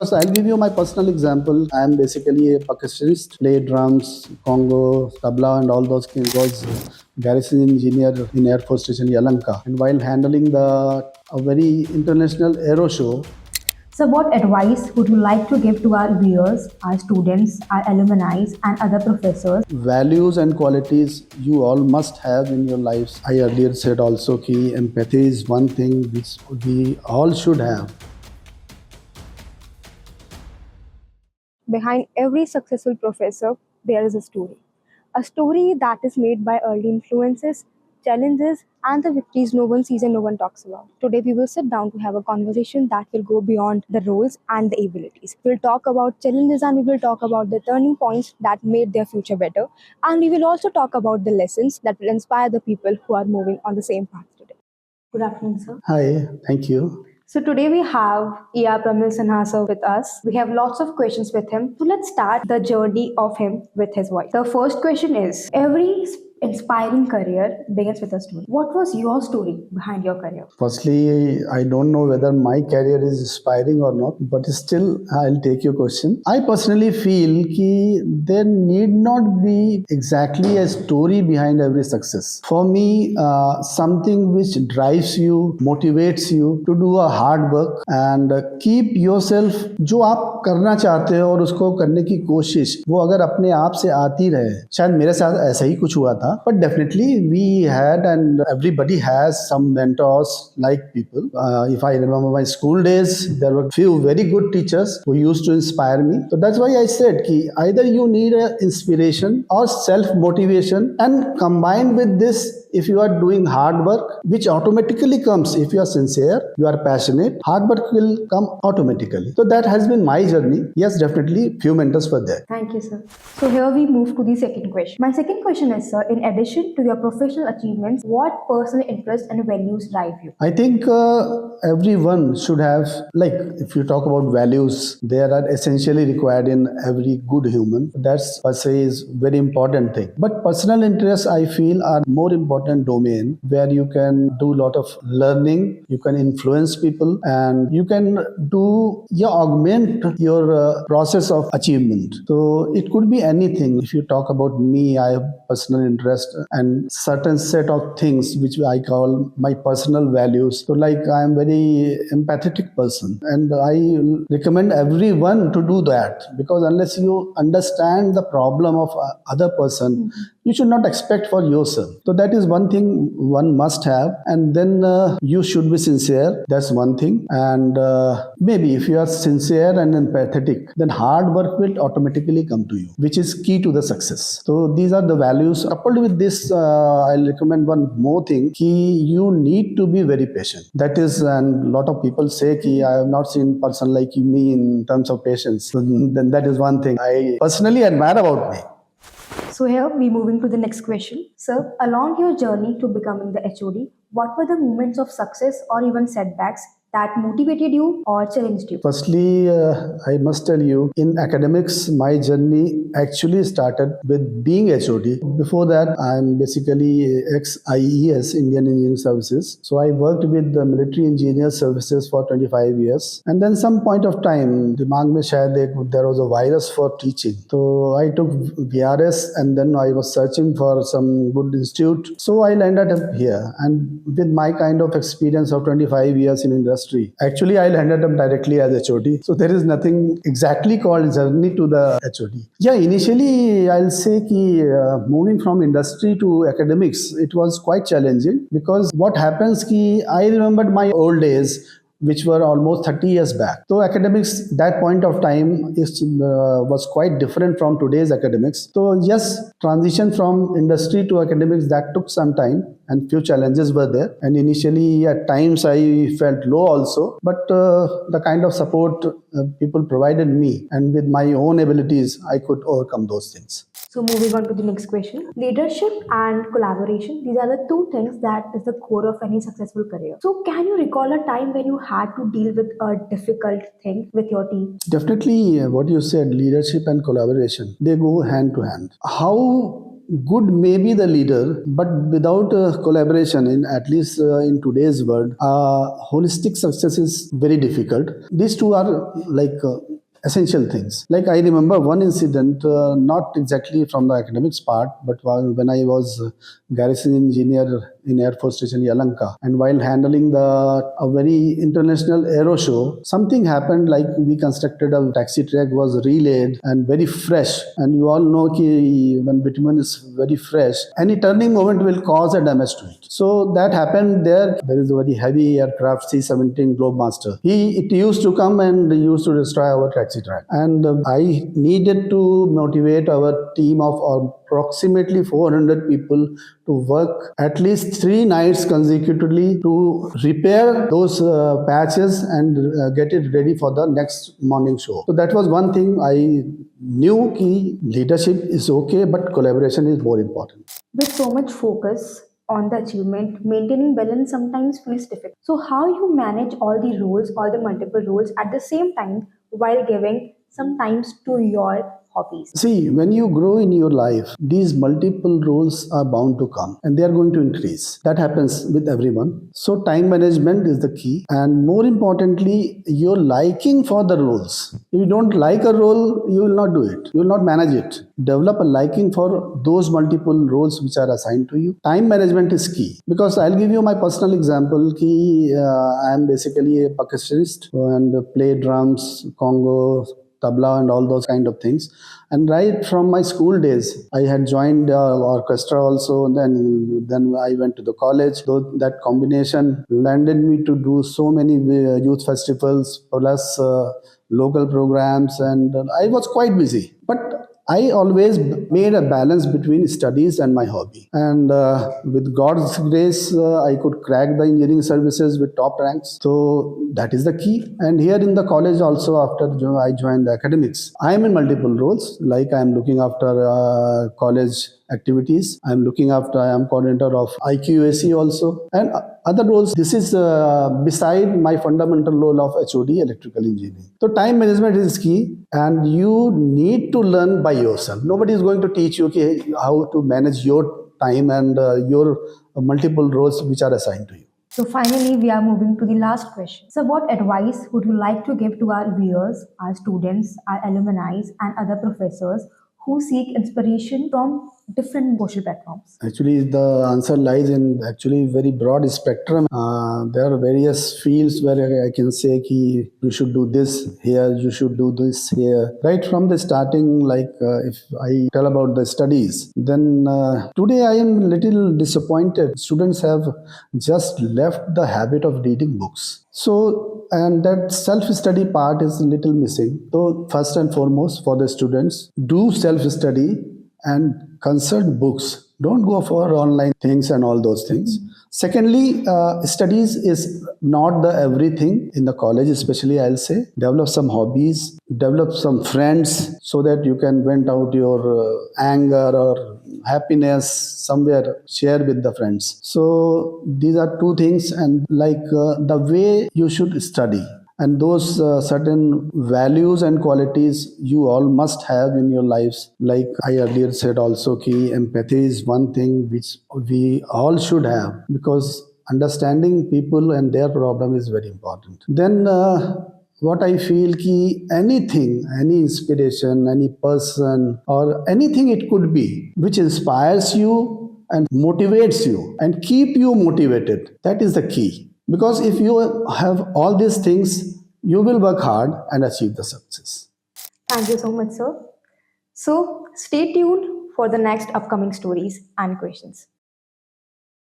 So I'll give you my personal example. I am basically a percussionist, play drums, congo, tabla, and all those things. Was garrison engineer in Air Force Station Yalanka. And while handling the a very international aero show, So, what advice would you like to give to our viewers, our students, our alumni, and other professors? values and qualities you all must have in your lives. I earlier said also कि empathy is one thing which we all should have. Behind every successful professor, there is a story. A story that is made by early influences, challenges, and the victories no one sees and no one talks about. Today, we will sit down to have a conversation that will go beyond the roles and the abilities. We'll talk about challenges and we will talk about the turning points that made their future better. And we will also talk about the lessons that will inspire the people who are moving on the same path today. Good afternoon, sir. Hi, thank you. So today we have Pramil Sinha sir with us. We have lots of questions with him. So let's start the journey of him with his voice. The first question is: every inspiring career begins with a story. What was your story behind your career? Firstly, I don't know whether my career is inspiring or not, but still, I'll take your question. I personally feel that there need not be exactly a story behind every success. For me, something which drives you, motivates you to do a hard work and keep yourself जो आप करना चाहते हो और उसको करने की कोशिश वो अगर अपने आप से आती रहे शायद मेरे साथ ऐसा ही कुछ हुआ था but definitely we had and everybody has some mentors like people. If I remember my school days, there were few very good teachers who used to inspire me. So that's why I said ki either you need a inspiration or self motivation, and combined with this, if you are doing hard work, which automatically comes if you are sincere, you are passionate, hard work will come automatically. So that has been my journey. Yes, definitely few mentors were there. Thank you, sir. So here we move to the second question. My second question is, sir, in addition to your professional achievements, what personal interests and values drive you? I think everyone should have, like, if you talk about values, they are essentially required in every good human. That's per se is very important thing. But personal interests, I feel, are more important domain where you can do a lot of learning, you can influence people, and you can augment your process of achievement. So it could be anything. If you talk about me, I have personal interest and certain set of things which I call my personal values. So like I am very empathetic person and I recommend everyone to do that because unless you understand the problem of other person, you should not expect for yourself. So that is one thing one must have, and then you should be sincere. That's one thing, and maybe if you are sincere and empathetic, then hard work will automatically come to you, which is key to the success. So these are the values. Coupled with this, I'll recommend one more thing: ki you need to be very patient. That is, and a lot of people say ki I have not seen person like me in terms of patience. So then that is one thing I personally admire about me. So here we moving to the next question. Sir, along your journey to becoming the HOD, what were the moments of success or even setbacks that motivated you or challenged you? Firstly, I must tell you, in academics, my journey actually started with being HOD. Before that, I'm basically ex-IES, Indian Engineering Services. So I worked with the military engineer services for 25 years. And then some point of time, दिमाग में शायद there was a virus for teaching. So I took VRS and then I was searching for some good institute. So I landed up here. And with my kind of experience of 25 years in industry, actually I landed up directly as HOD. So there is nothing exactly called journey to the HOD. Yeah, initially I'll say ki moving from industry to academics, it was quite challenging because what happens ki I remembered my old days which were almost 30 years back. So academics, that point of time was quite different from today's academics. So yes, transition from industry to academics, that took some time and few challenges were there. And initially at times I felt low also, but the kind of support people provided me and with my own abilities, I could overcome those things. So moving on to the next question. Leadership and collaboration, these are the two things that is the core of any successful career. So can you recall a time when you had to deal with a difficult thing with your team? Definitely, what you said, leadership and collaboration, they go hand to hand. How good may be the leader, but without collaboration, in at least in today's world, holistic success is very difficult. These two are like essential things. Like I remember one incident, not exactly from the academics part, but when I was garrison engineer in Air Force Station Yalanka, and while handling a very international aero show, something happened. Like we constructed a taxi track was relayed and very fresh, and you all know ki when bitumen is very fresh, any turning moment will cause a damage to it. So that happened there. There is a very heavy aircraft C-17 Globemaster. It used to come and used to destroy our taxi track, and I needed to motivate our team of approximately 400 people to work at least 3 nights consecutively to repair those patches and get it ready for the next morning show. So that was one thing I knew ki leadership is okay, but collaboration is more important. With so much focus on the achievement, maintaining balance sometimes feels difficult. So, how you manage all the roles, all the multiple roles at the same time while giving sometimes to your hobbies? See, when you grow in your life, these multiple roles are bound to come and they are going to increase. That happens with everyone. So, time management is the key. And more importantly, your liking for the roles. If you don't like a role, you will not do it. You will not manage it. Develop a liking for those multiple roles which are assigned to you. Time management is key because I'll give you my personal example. I am basically a percussionist and play drums, congo, tabla and all those kind of things. And right from my school days, I had joined orchestra also. Then I went to the college. So that combination landed me to do so many youth festivals plus local programs, and I was quite busy. But I always made a balance between studies and my hobby. And with God's grace, I could crack the engineering services with top ranks. So that is the key. And here in the college also, after I joined the academics, I am in multiple roles. Like I am looking after college activities. I'm looking after, I am coordinator of IQAC also, and other roles. This is beside my fundamental role of HOD electrical engineering. So time management is key, and you need to learn by yourself. Nobody is going to teach you okay, how to manage your time and your multiple roles which are assigned to you. So, finally, we are moving to the last question. So, what advice would you like to give to our viewers, our students, our alumni, and other professors who seek inspiration from different social platforms? Actually, the answer lies in actually very broad spectrum. There are various fields where I can say ki you should do this here, you should do this here. Right from the starting, like if I tell about the studies, then today I am little disappointed. Students have just left the habit of reading books. So, and that self-study part is a little missing. So, first and foremost, for the students, do self-study and consult books. Don't go for online things and all those things. Secondly, studies is not the everything in the college, especially I'll say. Develop some hobbies, develop some friends so that you can vent out your anger or happiness somewhere, share with the friends. So these are two things, and like the way you should study and those certain values and qualities you all must have in your lives. Like I earlier said also ki empathy is one thing which we all should have, because understanding people and their problem is very important. Then what I feel ki anything, any inspiration, any person or anything it could be which inspires you and motivates you and keep you motivated, that is the key. Because if you have all these things, you will work hard and achieve the success. Thank you so much, sir. So, stay tuned for the next upcoming stories and questions.